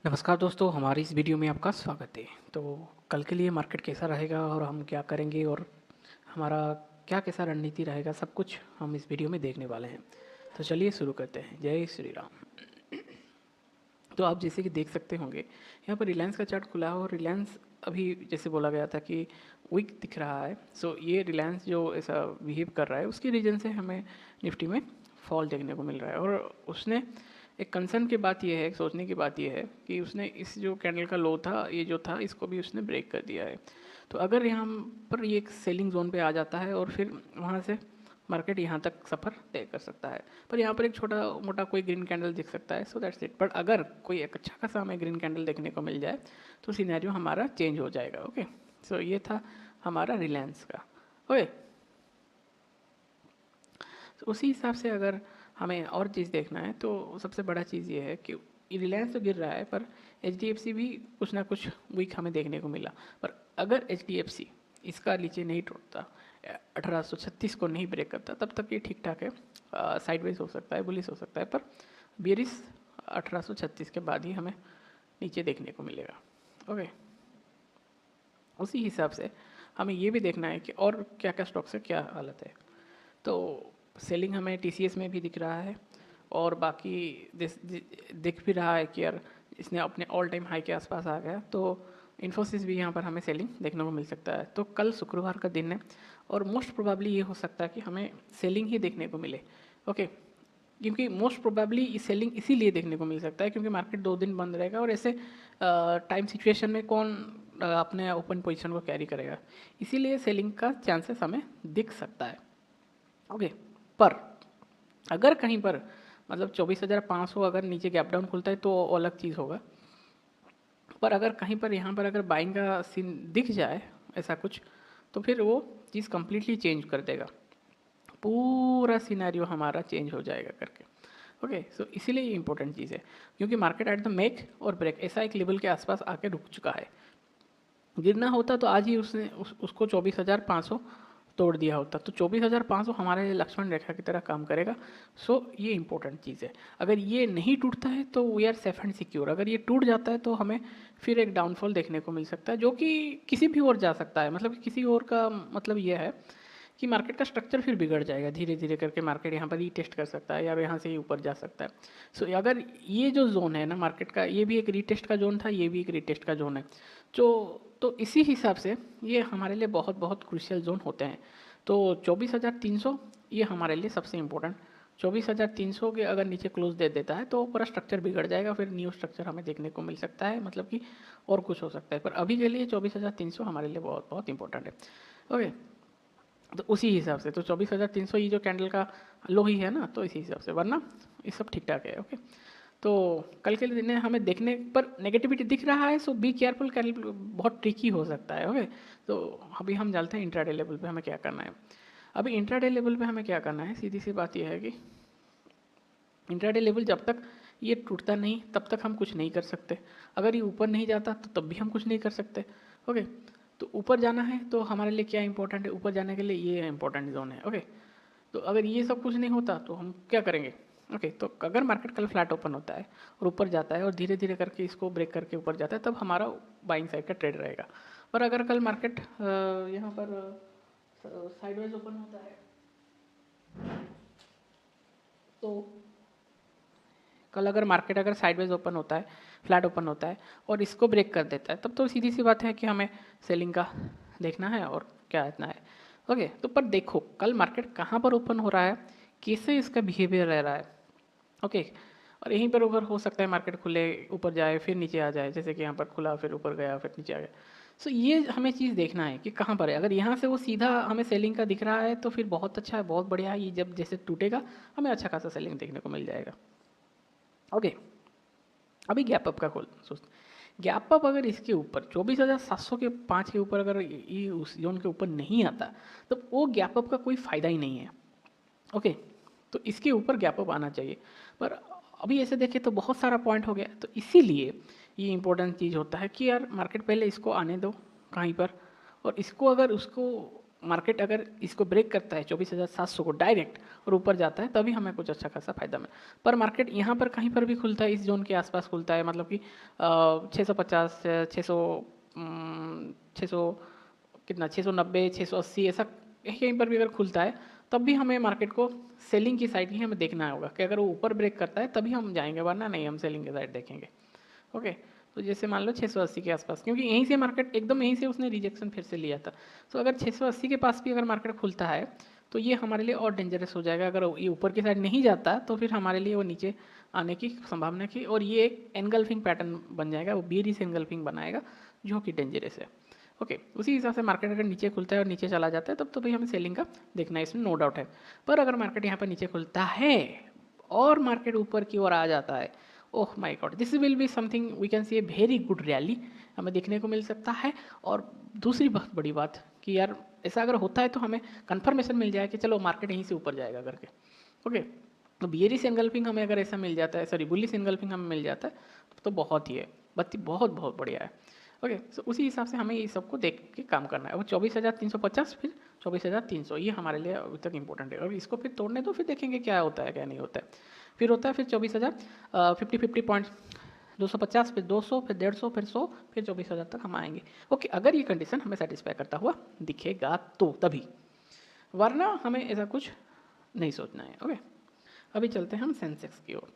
नमस्कार दोस्तों, हमारी इस वीडियो में आपका स्वागत है। तो कल के लिए मार्केट कैसा रहेगा और हम क्या करेंगे और हमारा क्या कैसा रणनीति रहेगा, सब कुछ हम इस वीडियो में देखने वाले हैं। तो चलिए शुरू करते हैं। जय श्री राम। तो आप जैसे कि देख सकते होंगे, यहाँ पर रिलायंस का चार्ट खुला है और रिलायंस अभी जैसे बोला गया था कि वीक दिख रहा है। सो ये रिलायंस जो ऐसा बिहेव कर रहा है उसकी रीज़न से हमें निफ्टी में फॉल देखने को मिल रहा है। और उसने एक कंसर्न की बात यह है, एक सोचने की बात यह है कि उसने इस जो कैंडल का लो था, ये जो था, इसको भी उसने ब्रेक कर दिया है। तो अगर यहाँ पर ये एक सेलिंग जोन पे आ जाता है और फिर वहाँ से मार्केट यहाँ तक सफ़र तय कर सकता है। पर यहाँ पर एक छोटा मोटा कोई ग्रीन कैंडल दिख सकता है, सो दैट्स इट। बट अगर कोई एक अच्छा खासा हमें ग्रीन कैंडल देखने को मिल जाए तो सिनेरियो हमारा चेंज हो जाएगा। ओके, सो ये था हमारा रिलायंस का। ओके, तो उसी हिसाब से अगर हमें और चीज़ देखना है तो सबसे बड़ा चीज़ ये है कि रिलायंस तो गिर रहा है पर HDFC भी कुछ ना कुछ वीक हमें देखने को मिला। पर अगर HDFC इसका नीचे नहीं टूटता, 1836 को नहीं ब्रेक करता, तब तक ये ठीक ठाक है, साइडवेज हो सकता है, बुलिश हो सकता है। पर बेरिस 1836 के बाद ही हमें नीचे देखने को मिलेगा। ओके, उसी हिसाब से हमें ये भी देखना है कि और क्या क्या स्टॉक से क्या हालत है। तो सेलिंग हमें TCS में भी दिख रहा है और बाकी दिख भी रहा है कि यार इसने अपने ऑल टाइम हाई के आसपास आ गया। तो इन्फोसिस भी यहाँ पर हमें सेलिंग देखने को मिल सकता है। तो कल शुक्रवार का दिन है और मोस्ट प्रोबेबली ये हो सकता है कि हमें सेलिंग ही देखने को मिले। ओके, क्योंकि मोस्ट प्रोबेबली सेलिंग इसीलिए देखने को मिल सकता है क्योंकि मार्केट 2 दिन बंद रहेगा और ऐसे टाइम सिचुएशन में कौन अपने ओपन पोजीशन को कैरी करेगा, इसीलिए सेलिंग का चांसेस हमें दिख सकता है। ओके, पर अगर कहीं पर मतलब 24,500 अगर नीचे गैप डाउन खुलता है तो अलग चीज़ होगा। पर अगर कहीं पर यहाँ पर अगर बाइंग का सीन दिख जाए ऐसा कुछ, तो फिर वो चीज़ कम्प्लीटली चेंज कर देगा, पूरा सिनेरियो हमारा चेंज हो जाएगा करके। ओके, सो इसीलिए ये इंपॉर्टेंट चीज़ है क्योंकि मार्केट एट द मेक और ब्रेक ऐसा एक लेवल के आसपास आके रुक चुका है। गिरना होता तो आज ही उसने उसको 24,500 तोड़ दिया होता, तो 24,500 हमारे लिए लक्ष्मण रेखा की तरह काम करेगा। सो ये इंपॉर्टेंट चीज़ है। अगर ये नहीं टूटता है तो we are safe and secure. अगर ये टूट जाता है तो हमें फिर एक डाउनफॉल देखने को मिल सकता है जो कि किसी भी ओर जा सकता है। मतलब किसी और का मतलब ये है कि मार्केट का स्ट्रक्चर फिर बिगड़ जाएगा, धीरे धीरे करके मार्केट यहाँ पर रीटेस्ट कर सकता है या यहाँ से ही ऊपर जा सकता है। सो अगर ये जो जोन है ना मार्केट का, ये भी एक रीटेस्ट का जोन था, ये भी एक रीटेस्ट का जोन है। तो इसी हिसाब से ये हमारे लिए बहुत बहुत क्रूशियल जोन होते हैं। तो 24,300 ये हमारे लिए सबसे इम्पोर्टेंट। 24,300 के अगर नीचे क्लोज दे देता है तो पूरा स्ट्रक्चर बिगड़ जाएगा, फिर न्यू स्ट्रक्चर हमें देखने को मिल सकता है, मतलब कि और कुछ हो सकता है। पर अभी के लिए 24,300 हमारे लिए बहुत बहुत इंपॉर्टेंट है। ओके, तो उसी हिसाब से तो 24,300 ये जो कैंडल का लो ही है ना, तो इसी हिसाब से, वरना ये सब ठीक ठाक है। ओके, तो कल के दिन हमें देखने पर नेगेटिविटी दिख रहा है, सो बी केयरफुल, कैंडल बहुत ट्रिकी हो सकता है। ओके, तो अभी हम चलते हैं इंट्राडे लेवल पे हमें क्या करना है। अभी इंट्राडे लेवल पे हमें क्या करना है, सीधी सी बात यह है कि इंट्राडे लेवल जब तक ये टूटता नहीं तब तक हम कुछ नहीं कर सकते। अगर ये ऊपर नहीं जाता तो तब भी हम कुछ नहीं कर सकते। ओके, तो ऊपर जाना है तो हमारे लिए क्या इंपॉर्टेंट है, ऊपर जाने के लिए ये इंपॉर्टेंट जोन है। ओके, तो अगर ये सब कुछ नहीं होता तो हम क्या करेंगे। ओके, तो अगर मार्केट कल फ्लैट ओपन होता है और ऊपर जाता है और धीरे धीरे करके इसको ब्रेक करके ऊपर जाता है, तब हमारा बाइंग साइड का ट्रेड रहेगा। पर अगर कल मार्केट यहाँ पर साइडवेज ओपन होता है तो कल अगर मार्केट अगर साइडवेज ओपन होता है, फ्लैट ओपन होता है और इसको ब्रेक कर देता है, तब तो सीधी सी बात है कि हमें सेलिंग का देखना है और क्या इतना है। ओके, तो पर देखो कल मार्केट कहाँ पर ओपन हो रहा है, कैसे इसका बिहेवियर रह रहा है। ओके, और यहीं पर ऊपर हो सकता है मार्केट खुले, ऊपर जाए फिर नीचे आ जाए, जैसे कि यहाँ पर खुला फिर ऊपर गया फिर नीचे आ गया। सो ये हमें चीज़ देखना है कि कहाँ पर है। अगर यहाँ से वो सीधा हमें सेलिंग का दिख रहा है तो फिर बहुत अच्छा है, बहुत बढ़िया है। ये जब जैसे टूटेगा हमें अच्छा खासा सेलिंग देखने को मिल जाएगा। ओके, अभी गैप अप का खोल सोच, गैप अप अगर इसके ऊपर 24,700 के 5 के ऊपर अगर ये उस जोन के ऊपर नहीं आता तो वो गैप अप का कोई फ़ायदा ही नहीं है। ओके, तो इसके ऊपर गैप अप आना चाहिए। पर अभी ऐसे देखें तो बहुत सारा पॉइंट हो गया, तो इसीलिए ये इंपॉर्टेंट चीज़ होता है कि यार मार्केट पहले इसको आने दो कहीं पर, और इसको अगर उसको मार्केट अगर इसको ब्रेक करता है 24,700 को डायरेक्ट और ऊपर जाता है तभी हमें कुछ अच्छा खासा फायदा मिले। पर मार्केट यहाँ पर कहीं पर भी खुलता है, इस जोन के आसपास खुलता है, मतलब कि 650, 600, 600 कितना, 690, 680, ऐसा कहीं पर भी अगर खुलता है तब भी हमें मार्केट को सेलिंग की साइड ही हमें देखना होगा कि अगर वो ऊपर ब्रेक करता है तभी हम जाएंगे, वरना नहीं हम सेलिंग की साइड देखेंगे। ओके, तो जैसे मान लो 680 के आसपास, क्योंकि यहीं से मार्केट एकदम यहीं से उसने रिजेक्शन फिर से लिया था। तो अगर 680 के पास भी अगर मार्केट खुलता है तो ये हमारे लिए और डेंजरस हो जाएगा। अगर ये ऊपर की साइड नहीं जाता तो फिर हमारे लिए वो नीचे आने की संभावना की, और ये एक एनगल्फिंग पैटर्न बन जाएगा, वो बेरिश एनगल्फिंग बनाएगा जो कि डेंजरस है। ओके, उसी हिसाब से मार्केट अगर नीचे खुलता है और नीचे चला जाता है तब तो भाई हमें सेलिंग का देखना है, इसमें नो डाउट है। पर अगर मार्केट यहाँ पर नीचे खुलता है और मार्केट ऊपर की ओर आ जाता है, oh my god, this will be something we can see a very good rally हमें देखने को मिल सकता है। और दूसरी बहुत बड़ी बात कि यार ऐसा अगर होता है तो हमें कंफर्मेशन मिल जाए कि चलो मार्केट यहीं से ऊपर जाएगा करके। ओके, तो बियरिश एनगल्फिंग हमें अगर ऐसा मिल जाता है, सॉरी बुलिश एनगल्फिंग हमें मिल जाता है तो बहुत ही है, बत्ती बहुत बहुत बढ़िया है। ओके, तो उसी हिसाब से हमें ये सबको देख के काम करना है। वो 24,350 फिर 24,300 ये हमारे लिए अभी तक इंपॉर्टेंट है। और इसको फिर तोड़ने तो फिर देखेंगे क्या होता है क्या नहीं होता है। फिर होता है फिर 24,000, 50 पॉइंट्स, 250, फिर 200, फिर 150, फिर 100, फिर 24,000 तक हम आएंगे। ओके, अगर ये कंडीशन हमें सेटिस्फाई करता हुआ दिखेगा तो तभी, वरना हमें ऐसा कुछ नहीं सोचना है। ओके, अभी चलते हैं हम सेंसेक्स की ओर।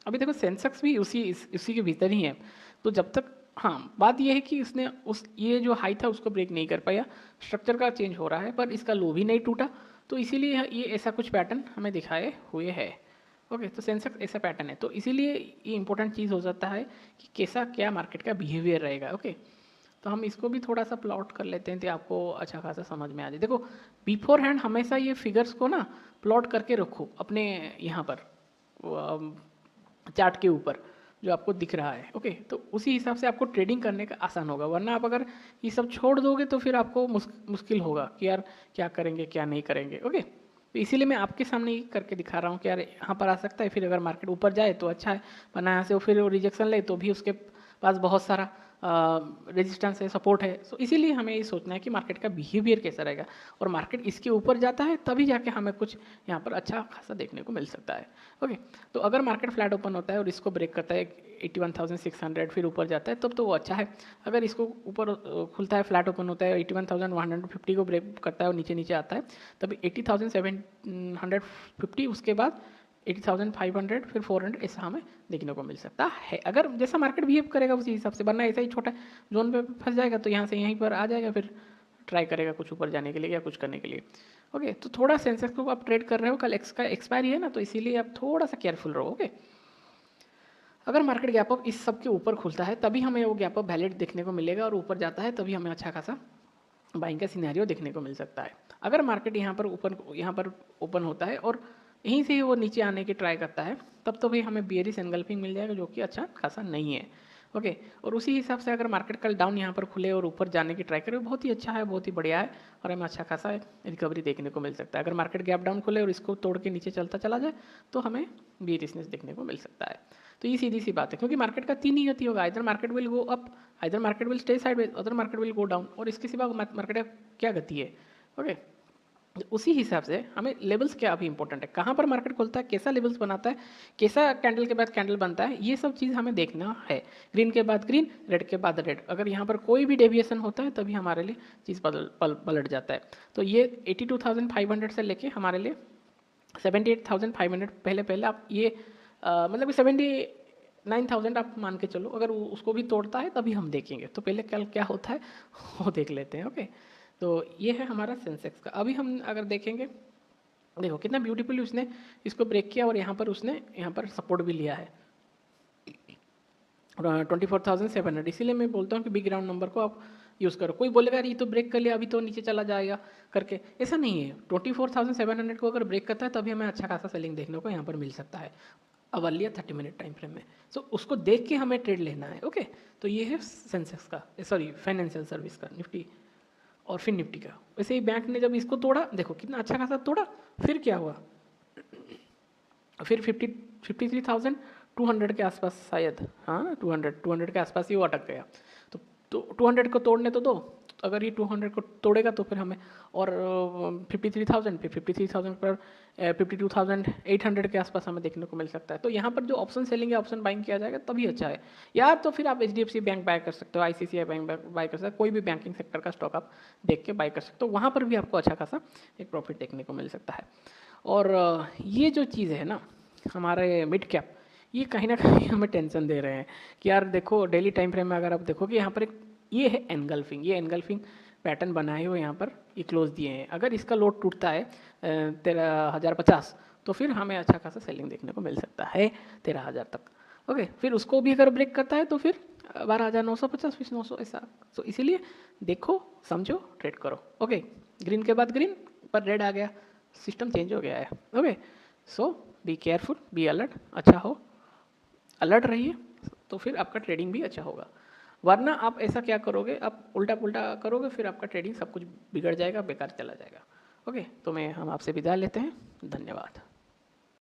अभी देखो सेंसेक्स भी उसी के भीतर ही है। तो जब तक, हाँ बात ये है कि इसने उस ये जो हाई था उसको ब्रेक नहीं कर पाया, स्ट्रक्चर का चेंज हो रहा है पर इसका लो भी नहीं टूटा, तो इसीलिए ये ऐसा कुछ पैटर्न हमें दिखाए हुए है। ओके, तो सेंसेक्स ऐसा पैटर्न है, तो इसीलिए ये इंपॉर्टेंट चीज़ हो जाता है कि कैसा क्या मार्केट का बिहेवियर रहेगा। ओके, तो हम इसको भी थोड़ा सा प्लॉट कर लेते हैं तो आपको अच्छा खासा समझ में आ जाए। देखो बिफोर हैंड हमेशा ये फिगर्स को ना प्लॉट करके रखो अपने यहाँ पर चार्ट के ऊपर जो आपको दिख रहा है। ओके, तो उसी हिसाब से आपको ट्रेडिंग करने का आसान होगा, वरना आप अगर ये सब छोड़ दोगे तो फिर आपको मुश्किल होगा कि यार क्या करेंगे क्या नहीं करेंगे। ओके, तो इसीलिए मैं आपके सामने ये करके दिखा रहा हूँ कि यार यहाँ पर आ सकता है, फिर अगर मार्केट ऊपर जाए तो अच्छा है, वरना यहाँ से वो फिर रिजेक्शन ले तो भी उसके पास बहुत सारा रेजिस्टेंस है, सपोर्ट है। सो इसीलिए हमें ये सोचना है कि मार्केट का बिहेवियर कैसा रहेगा, और मार्केट इसके ऊपर जाता है तभी जाके हमें कुछ यहाँ पर अच्छा खासा देखने को मिल सकता है। ओके, तो अगर मार्केट फ्लैट ओपन होता है और इसको ब्रेक करता है 81,600 फिर ऊपर जाता है तब तो वो अच्छा है। अगर इसको ऊपर खुलता है, फ्लैट ओपन होता है 81,150 को ब्रेक करता है और नीचे नीचे आता है तभी 80,750, उसके बाद 80,500, फिर 400 ऐसा हमें देखने को मिल सकता है, अगर जैसा मार्केट बिहेव करेगा उसी हिसाब से। वरना ऐसा ही छोटा जोन पे फंस जाएगा तो यहाँ से यहीं पर आ जाएगा, फिर ट्राई करेगा कुछ ऊपर जाने के लिए या कुछ करने के लिए। ओके, तो थोड़ा सेंसेक्स को आप ट्रेड कर रहे हो, कल का एक्सपायरी है ना, तो इसीलिए आप थोड़ा सा केयरफुल रहो। ओके, अगर मार्केट गैप अप इस सब के ऊपर खुलता है तभी हमें वो गैप अप वैलिड देखने को मिलेगा, और ऊपर जाता है तभी हमें अच्छा खासा बाइंग का सिनेरियो देखने को मिल सकता है। अगर मार्केट यहाँ पर ओपन होता है और यहीं से ही वो नीचे आने की ट्राई करता है तब तो भाई हमें बियरिश एनगल्फिंग मिल जाएगा जो कि अच्छा खासा नहीं है। ओके, और उसी हिसाब से अगर मार्केट कल डाउन यहाँ पर खुले और ऊपर जाने की ट्राई करे, बहुत ही अच्छा है, बहुत ही बढ़िया है, और हमें अच्छा खासा रिकवरी देखने को मिल सकता है। अगर मार्केट गैप डाउन खुले और इसको तोड़ के नीचे चलता चला जाए तो हमें बियरिशनेस देखने को मिल सकता है। तो ये सीधी सी बात है, क्योंकि मार्केट का तीन ही गति होगा, इधर मार्केट विल गो अप, इधर market will stay sideways, other market will go down, और इसके सिवा मार्केट का क्या गति है। ओके, उसी हिसाब से हमें लेवल्स क्या अभी इंपॉर्टेंट है, कहाँ पर मार्केट खुलता है, कैसा लेवल्स बनाता है, कैसा कैंडल के बाद कैंडल बनता है, ये सब चीज़ हमें देखना है। ग्रीन के बाद ग्रीन, रेड के बाद रेड, अगर यहाँ पर कोई भी डेविएशन होता है तभी हमारे लिए चीज़ पलट जाता है। तो ये 82,500 से लेके हमारे लिए 78,500 पहले आप ये मतलब 79,000 आप मान के चलो, अगर उसको भी तोड़ता है तभी हम देखेंगे। तो पहले कल क्या होता है वो देख लेते हैं। ओके, तो ये है हमारा सेंसेक्स का। अभी हम अगर देखेंगे, देखो कितना ब्यूटीफुली उसने इसको ब्रेक किया और यहाँ पर सपोर्ट भी लिया है 24,700। इसीलिए मैं बोलता हूँ कि बिग राउंड नंबर को आप यूज़ करो। कोई बोलेगा यार ये तो ब्रेक कर लिया अभी तो नीचे चला जाएगा करके, ऐसा नहीं है। 24,700 को अगर ब्रेक करता है तभी हमें अच्छा खासा सेलिंग देखने को यहाँ पर मिल सकता है अवलिया 30 मिनट टाइम फ्रेम में। सो उसको देख के हमें ट्रेड लेना है। ओके, तो ये है सेंसेक्स का, सॉरी फाइनेंशियल सर्विस का, निफ्टी और फिर निफ्टी का। वैसे ही बैंक ने जब इसको तोड़ा, देखो कितना अच्छा खासा तोड़ा, फिर क्या हुआ, फिर 53,200 के आसपास शायद, हाँ 200 के आसपास ही वो अटक गया। तो 200 को तोड़ने तो दो, अगर ये 200 को तोड़ेगा तो फिर हमें और 53,000 फिर 53,000 पर 52,800 के आसपास हमें देखने को मिल सकता है। तो यहाँ पर जो ऑप्शन सेलिंग या ऑप्शन बाइंग किया जाएगा तभी अच्छा है। या तो फिर आप HDFC बैंक बाय कर सकते हो, ICICI बैंक बाय कर सकते हो, कोई भी बैंकिंग सेक्टर का स्टॉक आप देख के बाय कर सकते हो, वहाँ पर भी आपको अच्छा खासा एक प्रॉफिट देखने को मिल सकता है। और ये जो चीज़ है ना हमारे मिड कैप, ये कहीं ना कहीं हमें टेंशन दे रहे हैं कि यार देखो डेली टाइम फ्रेम में अगर आप देखोगे यहाँ पर एक ये है एनगल्फिंग, ये एनगल्फिंग पैटर्न बनाए हुए यहाँ पर ये क्लोज दिए हैं। अगर इसका लोड टूटता है 13,050 तो फिर हमें अच्छा खासा सेलिंग देखने को मिल सकता है 13,000 तक। ओके, फिर उसको भी अगर ब्रेक करता है तो फिर 12,950 फिर 900 ऐसा। तो इसीलिए देखो समझो ट्रेड करो। ओके, ग्रीन के बाद ग्रीन पर रेड आ गया, सिस्टम चेंज हो गया है। Okay, so be careful, be alert, अच्छा हो, अलर्ट रहिए तो फिर आपका ट्रेडिंग भी अच्छा होगा। वरना आप ऐसा क्या करोगे, आप उल्टा पुल्टा करोगे, फिर आपका ट्रेडिंग सब कुछ बिगड़ जाएगा, बेकार चला जाएगा। ओके, तो हम आपसे विदा लेते हैं, धन्यवाद।